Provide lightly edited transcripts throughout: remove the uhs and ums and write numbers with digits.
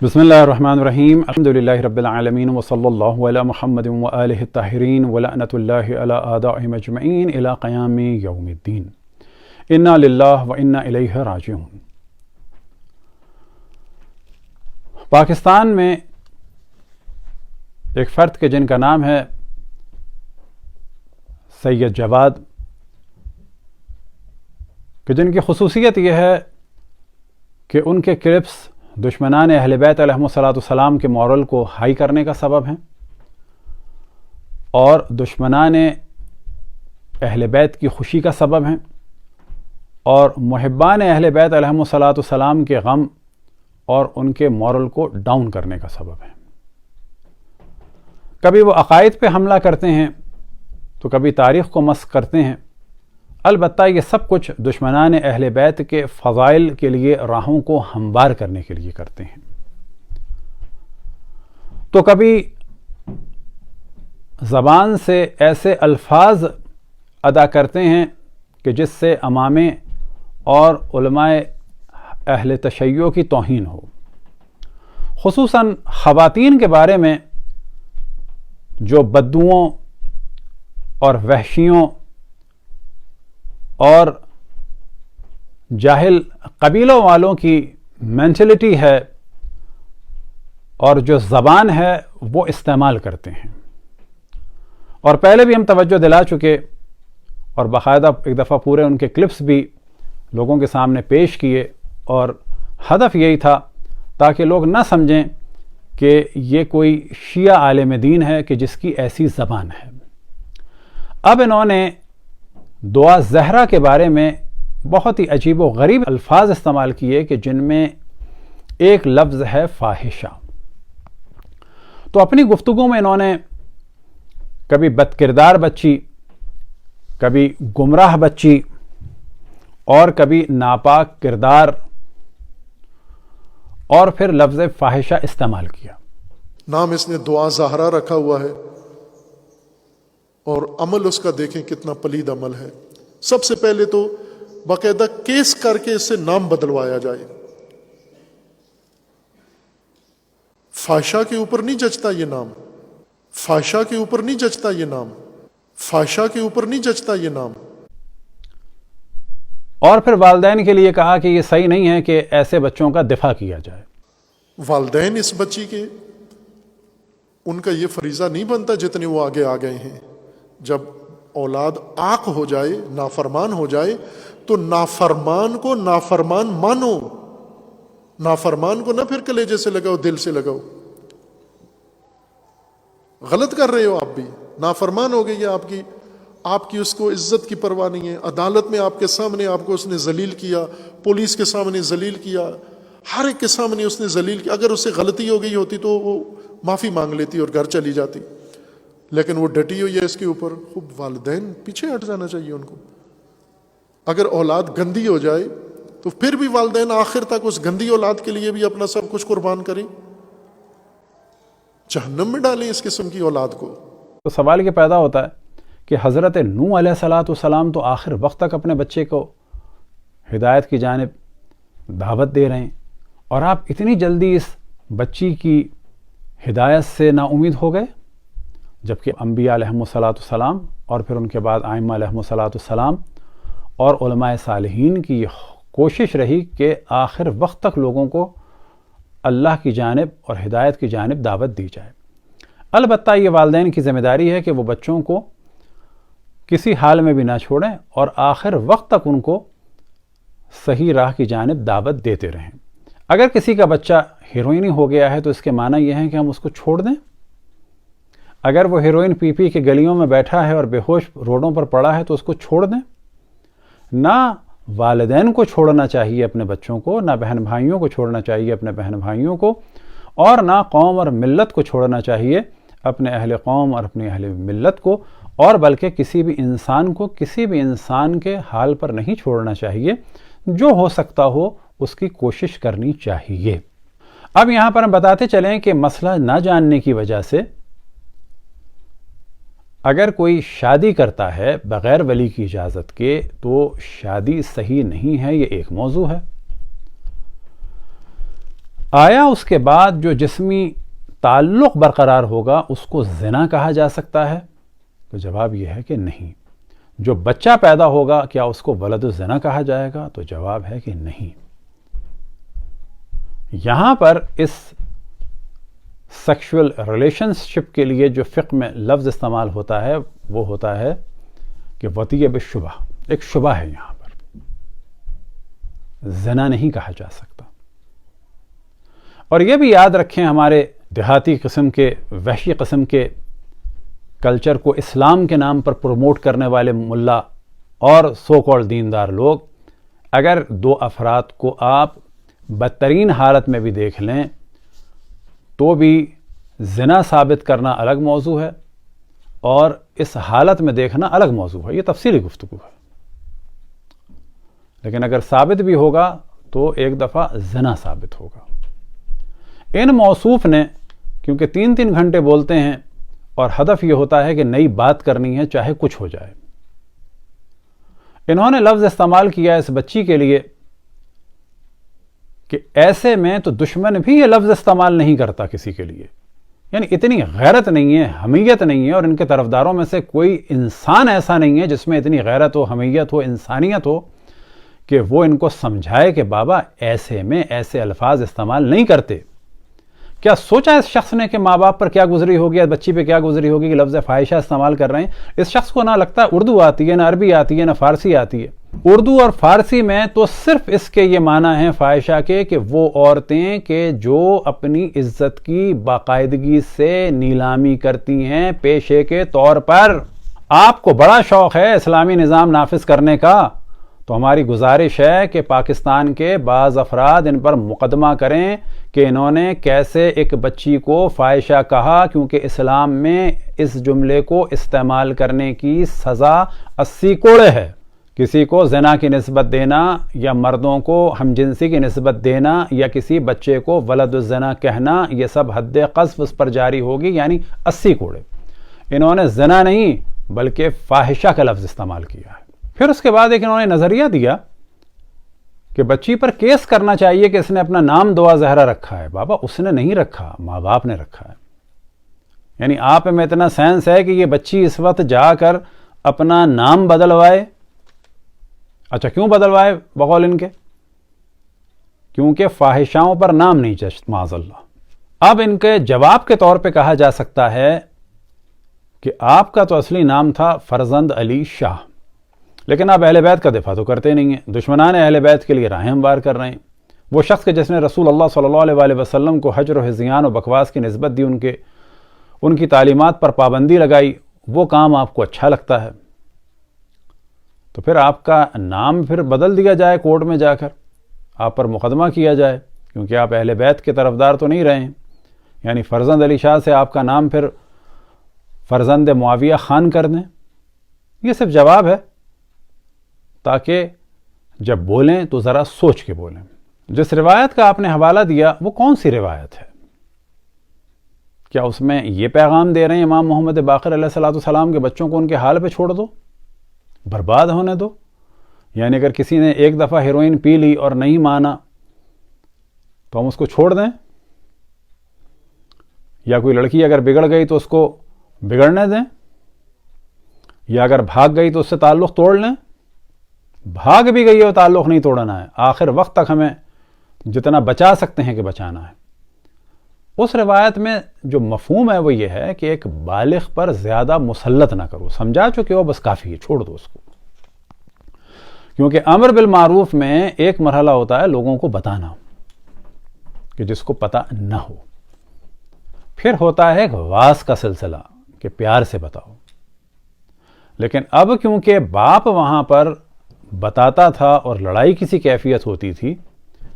بسم اللہ الرحمن الرحیم الحمدللہ رب العالمین وصلی اللہ علی محمد وآلہ الطاہرین ولعنۃ اللہ علی اعدائہم اجمعین الی قیام یوم الدین انا للہ وانا الیہ راجعون۔ پاکستان میں ایک فرد کے جن کا نام ہے سید جواد، کہ جن کی خصوصیت یہ ہے کہ ان کے کلپس دشمنان اہل بیت علیہم السلام کے مورل کو ہائی کرنے کا سبب ہیں، اور دشمنان اہل بیت کی خوشی کا سبب ہیں، اور محبان اہل بیت علیہم السلام کے غم اور ان کے مورل کو ڈاؤن کرنے کا سبب ہیں۔ کبھی وہ عقائد پہ حملہ کرتے ہیں تو کبھی تاریخ کو مسخ کرتے ہیں۔ البتہ یہ سب کچھ دشمنان اہل بیت کے فضائل کے لیے راہوں کو ہموار کرنے کے لیے کرتے ہیں۔ تو کبھی زبان سے ایسے الفاظ ادا کرتے ہیں کہ جس سے امامے اور علماء اہل تشیع کی توہین ہو، خصوصاً خواتین کے بارے میں جو بددعاؤں اور وحشیوں اور جاہل قبیلوں والوں کی مینٹلٹی ہے اور جو زبان ہے وہ استعمال کرتے ہیں۔ اور پہلے بھی ہم توجہ دلا چکے اور باقاعدہ ایک دفعہ پورے ان کے کلپس بھی لوگوں کے سامنے پیش کیے، اور ہدف یہی تھا تاکہ لوگ نہ سمجھیں کہ یہ کوئی شیعہ عالم دین ہے کہ جس کی ایسی زبان ہے۔ اب انہوں نے دعا زہرا کے بارے میں بہت ہی عجیب و غریب الفاظ استعمال کیے کہ جن میں ایک لفظ ہے فاحشہ۔ تو اپنی گفتگو میں انہوں نے کبھی بد کردار بچی، کبھی گمراہ بچی، اور کبھی ناپاک کردار، اور پھر لفظ فاحشہ استعمال کیا۔ نام اس نے دعا زہرا رکھا ہوا ہے، اور عمل اس کا دیکھیں کتنا پلید عمل ہے۔ سب سے پہلے تو باقاعدہ کیس کر کے اس سے نام بدلوایا جائے۔ فحشہ کے اوپر نہیں جچتا یہ نام، فحشہ کے اوپر نہیں جچتا یہ نام، فحشہ کے اوپر نہیں جچتا یہ نام۔ اور پھر والدین کے لیے کہا کہ یہ صحیح نہیں ہے کہ ایسے بچوں کا دفاع کیا جائے۔ والدین اس بچی کے، ان کا یہ فریضہ نہیں بنتا جتنے وہ آگے آ گئے ہیں۔ جب اولاد عاق ہو جائے، نافرمان ہو جائے، تو نافرمان کو نافرمان مانو، نافرمان کو نہ پھر کلیجے سے لگاؤ، دل سے لگاؤ۔ غلط کر رہے ہو آپ بھی، نافرمان ہو گئی ہے آپ کی اس کو عزت کی پرواہ نہیں ہے۔ عدالت میں آپ کے سامنے آپ کو اس نے ذلیل کیا، پولیس کے سامنے ذلیل کیا، ہر ایک کے سامنے اس نے ذلیل کیا۔ اگر اس سے غلطی ہو گئی ہوتی تو وہ معافی مانگ لیتی اور گھر چلی جاتی، لیکن وہ ڈٹی ہوئی ہے اس کے اوپر۔ خوب والدین پیچھے ہٹ جانا چاہیے ان کو۔ اگر اولاد گندی ہو جائے تو پھر بھی والدین آخر تک اس گندی اولاد کے لیے بھی اپنا سب کچھ قربان کریں، جہنم میں ڈالیں اس قسم کی اولاد کو۔ تو سوال یہ پیدا ہوتا ہے کہ حضرت نوح علیہ السلام تو آخر وقت تک اپنے بچے کو ہدایت کی جانب دعوت دے رہے ہیں، اور آپ اتنی جلدی اس بچی کی ہدایت سے نا امید ہو گئے، جبکہ انبیاء علیہم السلام اور پھر ان کے بعد ائمہ علیہم السلام اور علماء صالحین کی یہ کوشش رہی کہ آخر وقت تک لوگوں کو اللہ کی جانب اور ہدایت کی جانب دعوت دی جائے۔ البتہ یہ والدین کی ذمہ داری ہے کہ وہ بچوں کو کسی حال میں بھی نہ چھوڑیں اور آخر وقت تک ان کو صحیح راہ کی جانب دعوت دیتے رہیں۔ اگر کسی کا بچہ ہیروئنی ہو گیا ہے تو اس کے معنی یہ ہے کہ ہم اس کو چھوڑ دیں؟ اگر وہ ہیروئن پی پی کے گلیوں میں بیٹھا ہے اور بے ہوش روڈوں پر پڑا ہے تو اس کو چھوڑ دیں؟ نہ والدین کو چھوڑنا چاہیے اپنے بچوں کو، نہ بہن بھائیوں کو چھوڑنا چاہیے اپنے بہن بھائیوں کو، اور نہ قوم اور ملت کو چھوڑنا چاہیے اپنے اہل قوم اور اپنی اہل ملت کو، اور بلکہ کسی بھی انسان کو کسی بھی انسان کے حال پر نہیں چھوڑنا چاہیے۔ جو ہو سکتا ہو اس کی کوشش کرنی چاہیے۔ اب یہاں پر ہم بتاتے چلیں کہ مسئلہ نہ جاننے کی وجہ سے اگر کوئی شادی کرتا ہے بغیر ولی کی اجازت کے تو شادی صحیح نہیں ہے، یہ ایک موضوع ہے۔ آیا اس کے بعد جو جسمی تعلق برقرار ہوگا اس کو زنا کہا جا سکتا ہے؟ تو جواب یہ ہے کہ نہیں. جو بچہ پیدا ہوگا کیا اس کو ولد الزنا کہا جائے گا؟ تو جواب ہے کہ نہیں. یہاں پر اس سیکشول ریلیشن شپ کے لیے جو فقہ میں لفظ استعمال ہوتا ہے وہ ہوتا ہے کہ وطیہ بالشبہ. ایک شبہ ہے یہاں پر، زنا نہیں کہا جا سکتا. اور یہ بھی یاد رکھیں، ہمارے دیہاتی قسم کے، وحشی قسم کے کلچر کو اسلام کے نام پر پروموٹ کرنے والے ملا اور سو کال دیندار لوگ، اگر دو افراد کو آپ بدترین حالت میں بھی دیکھ لیں تو بھی زنا ثابت کرنا الگ موضوع ہے اور اس حالت میں دیکھنا الگ موضوع ہے. یہ تفصیلی گفتگو ہے. لیکن اگر ثابت بھی ہوگا تو ایک دفعہ زنا ثابت ہوگا. ان موصوف نے کیونکہ 3 گھنٹے بولتے ہیں اور ہدف یہ ہوتا ہے کہ نئی بات کرنی ہے چاہے کچھ ہو جائے، انہوں نے لفظ استعمال کیا اس بچی کے لیے کہ ایسے میں تو دشمن بھی یہ لفظ استعمال نہیں کرتا کسی کے لیے. یعنی اتنی غیرت نہیں ہے، حمیت نہیں ہے، اور ان کے طرفداروں میں سے کوئی انسان ایسا نہیں ہے جس میں اتنی غیرت ہو، حمیت ہو، انسانیت ہو کہ وہ ان کو سمجھائے کہ بابا ایسے میں ایسے الفاظ استعمال نہیں کرتے. کیا سوچا اس شخص نے کہ ماں باپ پر کیا گزری ہوگی، یا بچی پہ کیا گزری ہوگی کہ لفظ فاحشہ استعمال کر رہے ہیں؟ اس شخص کو نہ لگتا ہے اردو آتی ہے، نہ عربی آتی ہے، نہ فارسی آتی ہے. اردو اور فارسی میں تو صرف اس کے یہ معنی ہیں فاحشہ کے کہ وہ عورتیں کہ جو اپنی عزت کی باقاعدگی سے نیلامی کرتی ہیں پیشے کے طور پر. آپ کو بڑا شوق ہے اسلامی نظام نافذ کرنے کا، تو ہماری گزارش ہے کہ پاکستان کے بعض افراد ان پر مقدمہ کریں کہ انہوں نے کیسے ایک بچی کو فاحشہ کہا، کیونکہ اسلام میں اس جملے کو استعمال کرنے کی سزا 80 کوڑے ہے. کسی کو زنا کی نسبت دینا یا مردوں کو ہم جنسی کی نسبت دینا یا کسی بچے کو ولد الزنا کہنا، یہ سب حد قذف اس پر جاری ہوگی، یعنی 80 کوڑے. انہوں نے زنا نہیں بلکہ فاحشہ کا لفظ استعمال کیا ہے. پھر اس کے بعد ایک انہوں نے نظریہ دیا کہ بچی پر کیس کرنا چاہیے کہ اس نے اپنا نام دعا زہرا رکھا ہے. بابا اس نے نہیں رکھا، ماں باپ نے رکھا ہے. یعنی آپ میں اتنا سینس ہے کہ یہ بچی اس وقت جا کر اپنا نام بدلوائے. اچھا کیوں بدلوائے بقول ان کے؟ کیونکہ فاحشاؤں پر نام نہیں چشت معاذ اللہ. اب ان کے جواب کے طور پہ کہا جا سکتا ہے کہ آپ کا تو اصلی نام تھا فرزند علی شاہ، لیکن آپ اہل بیت کا دفاع تو کرتے نہیں ہیں، دشمنان اہل بیت کے لیے راہیں ہموار کر رہے ہیں. وہ شخص کہ جس نے رسول اللہ صلی اللہ علیہ وآلہ وسلم کو حجر و ہذیان و بکواس کی نسبت دی، ان کی تعلیمات پر پابندی لگائی، وہ کام آپ کو اچھا لگتا ہے. تو پھر آپ کا نام پھر بدل دیا جائے، کورٹ میں جا کر آپ پر مقدمہ کیا جائے، کیونکہ آپ اہل بیت کے طرفدار تو نہیں رہے ہیں. یعنی فرزند علی شاہ سے آپ کا نام پھر فرزند معاویہ خان کر دیں. یہ صرف جواب ہے تاکہ جب بولیں تو ذرا سوچ کے بولیں. جس روایت کا آپ نے حوالہ دیا وہ کون سی روایت ہے؟ کیا اس میں یہ پیغام دے رہے ہیں امام محمد باقر علیہ السلام کے بچوں کو ان کے حال پہ چھوڑ دو، برباد ہونے دو؟ یعنی اگر کسی نے ایک دفعہ ہیروئن پی لی اور نہیں مانا تو ہم اس کو چھوڑ دیں؟ یا کوئی لڑکی اگر بگڑ گئی تو اس کو بگڑنے دیں؟ یا اگر بھاگ گئی تو اس سے تعلق توڑ لیں؟ بھاگ بھی گئی ہے تعلق نہیں توڑنا ہے، آخر وقت تک ہمیں جتنا بچا سکتے ہیں کہ بچانا ہے. اس روایت میں جو مفہوم ہے وہ یہ ہے کہ ایک بالغ پر زیادہ مسلط نہ کرو، سمجھا چکے ہو بس کافی ہے، چھوڑ دو اس کو. کیونکہ امر بالمعروف میں ایک مرحلہ ہوتا ہے لوگوں کو بتانا کہ جس کو پتہ نہ ہو، پھر ہوتا ہے ایک واس کا سلسلہ کہ پیار سے بتاؤ. لیکن اب کیونکہ باپ وہاں پر بتاتا تھا اور لڑائی کسی کیفیت ہوتی تھی،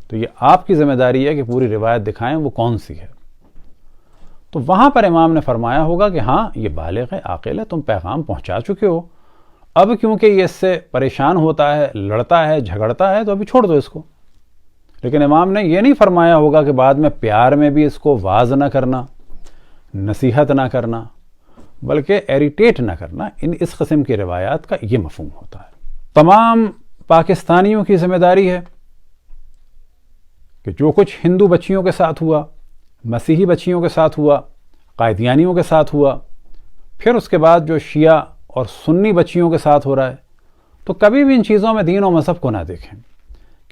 تو یہ آپ کی ذمہ داری ہے کہ پوری روایت دکھائیں وہ کون سی ہے. تو وہاں پر امام نے فرمایا ہوگا کہ ہاں یہ بالغ ہے، عاقل ہے، تم پیغام پہنچا چکے ہو، اب کیونکہ یہ اس سے پریشان ہوتا ہے، لڑتا ہے، جھگڑتا ہے، تو ابھی چھوڑ دو اس کو. لیکن امام نے یہ نہیں فرمایا ہوگا کہ بعد میں پیار میں بھی اس کو واز نہ کرنا، نصیحت نہ کرنا، بلکہ ایریٹیٹ نہ کرنا. اس قسم کی روایات کا یہ مفہوم ہوتا ہے. تمام پاکستانیوں کی ذمہ داری ہے کہ جو کچھ ہندو بچیوں کے ساتھ ہوا، مسیحی بچیوں کے ساتھ ہوا، قادیانیوں کے ساتھ ہوا، پھر اس کے بعد جو شیعہ اور سنی بچیوں کے ساتھ ہو رہا ہے، تو کبھی بھی ان چیزوں میں دین و مذہب کو نہ دیکھیں۔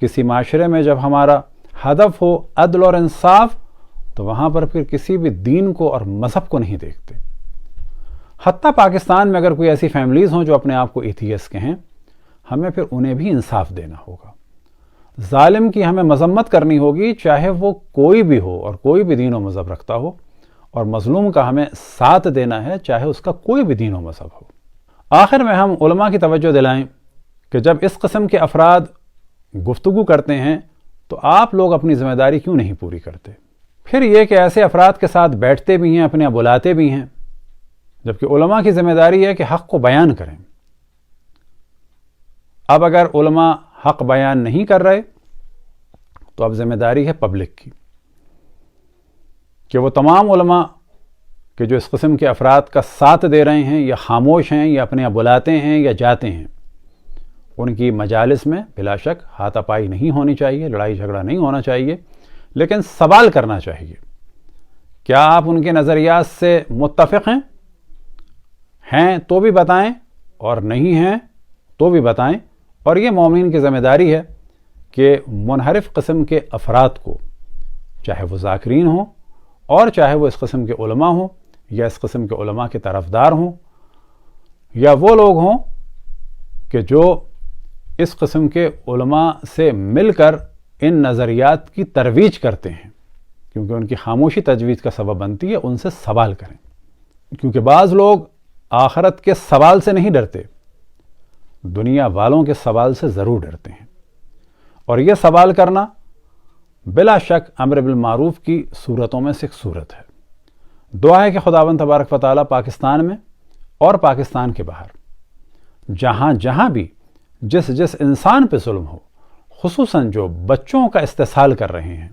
کسی معاشرے میں جب ہمارا ہدف ہو عدل اور انصاف، تو وہاں پر پھر کسی بھی دین کو اور مذہب کو نہیں دیکھتے۔ حتیٰ پاکستان میں اگر کوئی ایسی فیملیز ہوں جو اپنے آپ کو ایتھیسٹ کہیں، ہمیں پھر انہیں بھی انصاف دینا ہوگا۔ ظالم کی ہمیں مذمت کرنی ہوگی، چاہے وہ کوئی بھی ہو اور کوئی بھی دین و مذہب رکھتا ہو، اور مظلوم کا ہمیں ساتھ دینا ہے، چاہے اس کا کوئی بھی دین و مذہب ہو۔ آخر میں ہم علماء کی توجہ دلائیں کہ جب اس قسم کے افراد گفتگو کرتے ہیں تو آپ لوگ اپنی ذمہ داری کیوں نہیں پوری کرتے؟ پھر یہ کہ ایسے افراد کے ساتھ بیٹھتے بھی ہیں، اپنے یہاں بلاتے بھی ہیں، جبکہ علماء کی ذمہ داری ہے کہ حق کو بیان کریں۔ اب اگر علماء حق بیان نہیں کر رہے تو اب ذمہ داری ہے پبلک کی کہ وہ تمام علماء کہ جو اس قسم کے افراد کا ساتھ دے رہے ہیں یا خاموش ہیں یا اپنے یہاں بلاتے ہیں یا جاتے ہیں، ان کی مجالس میں بلا شک ہاتھا پائی نہیں ہونی چاہیے، لڑائی جھگڑا نہیں ہونا چاہیے، لیکن سوال کرنا چاہیے۔ کیا آپ ان کے نظریات سے متفق ہیں تو بھی بتائیں، اور نہیں ہیں تو بھی بتائیں۔ اور یہ مومن کی ذمہ داری ہے کہ منحرف قسم کے افراد کو، چاہے وہ ذاکرین ہوں اور چاہے وہ اس قسم کے علماء ہوں یا اس قسم کے علماء کے طرفدار ہوں، یا وہ لوگ ہوں کہ جو اس قسم کے علماء سے مل کر ان نظریات کی ترویج کرتے ہیں، کیونکہ ان کی خاموشی تجویز کا سبب بنتی ہے، ان سے سوال کریں۔ کیونکہ بعض لوگ آخرت کے سوال سے نہیں ڈرتے، دنیا والوں کے سوال سے ضرور ڈرتے ہیں، اور یہ سوال کرنا بلا شک امر بالمعروف کی صورتوں میں سے ایک صورت ہے۔ دعا ہے کہ خداوند تبارک و تعالیٰ پاکستان میں اور پاکستان کے باہر جہاں جہاں بھی جس انسان پہ ظلم ہو، خصوصاً جو بچوں کا استحصال کر رہے ہیں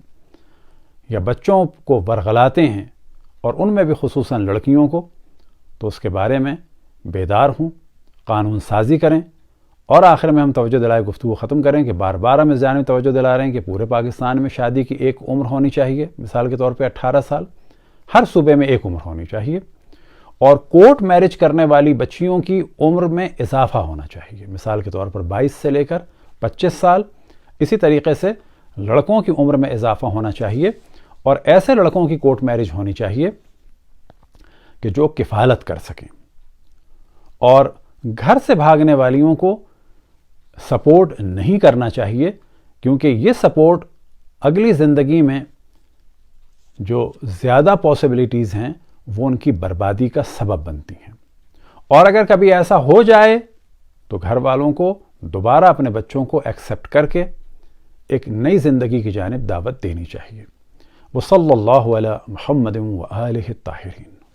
یا بچوں کو ورغلاتے ہیں، اور ان میں بھی خصوصاً لڑکیوں کو، تو اس کے بارے میں بیدار ہوں، قانون سازی کریں۔ اور آخر میں ہم توجہ دلائے گفتگو ختم کریں کہ بار بار ہم اس جانب توجہ دلا رہے ہیں کہ پورے پاکستان میں شادی کی ایک عمر ہونی چاہیے، مثال کے طور پہ 18 سال، ہر صوبے میں ایک عمر ہونی چاہیے، اور کورٹ میرج کرنے والی بچیوں کی عمر میں اضافہ ہونا چاہیے، مثال کے طور پر 22 سے لے کر 25 سال۔ اسی طریقے سے لڑکوں کی عمر میں اضافہ ہونا چاہیے، اور ایسے لڑکوں کی کورٹ میرج ہونی چاہیے کہ جو کفالت کر سکیں، اور گھر سے بھاگنے والیوں کو سپورٹ نہیں کرنا چاہیے، کیونکہ یہ سپورٹ اگلی زندگی میں جو زیادہ پاسبلٹیز ہیں وہ ان کی بربادی کا سبب بنتی ہیں۔ اور اگر کبھی ایسا ہو جائے تو گھر والوں کو دوبارہ اپنے بچوں کو ایکسیپٹ کر کے ایک نئی زندگی کی جانب دعوت دینی چاہیے۔ وصلی اللہ علی محمد وآلہ الطاہرین۔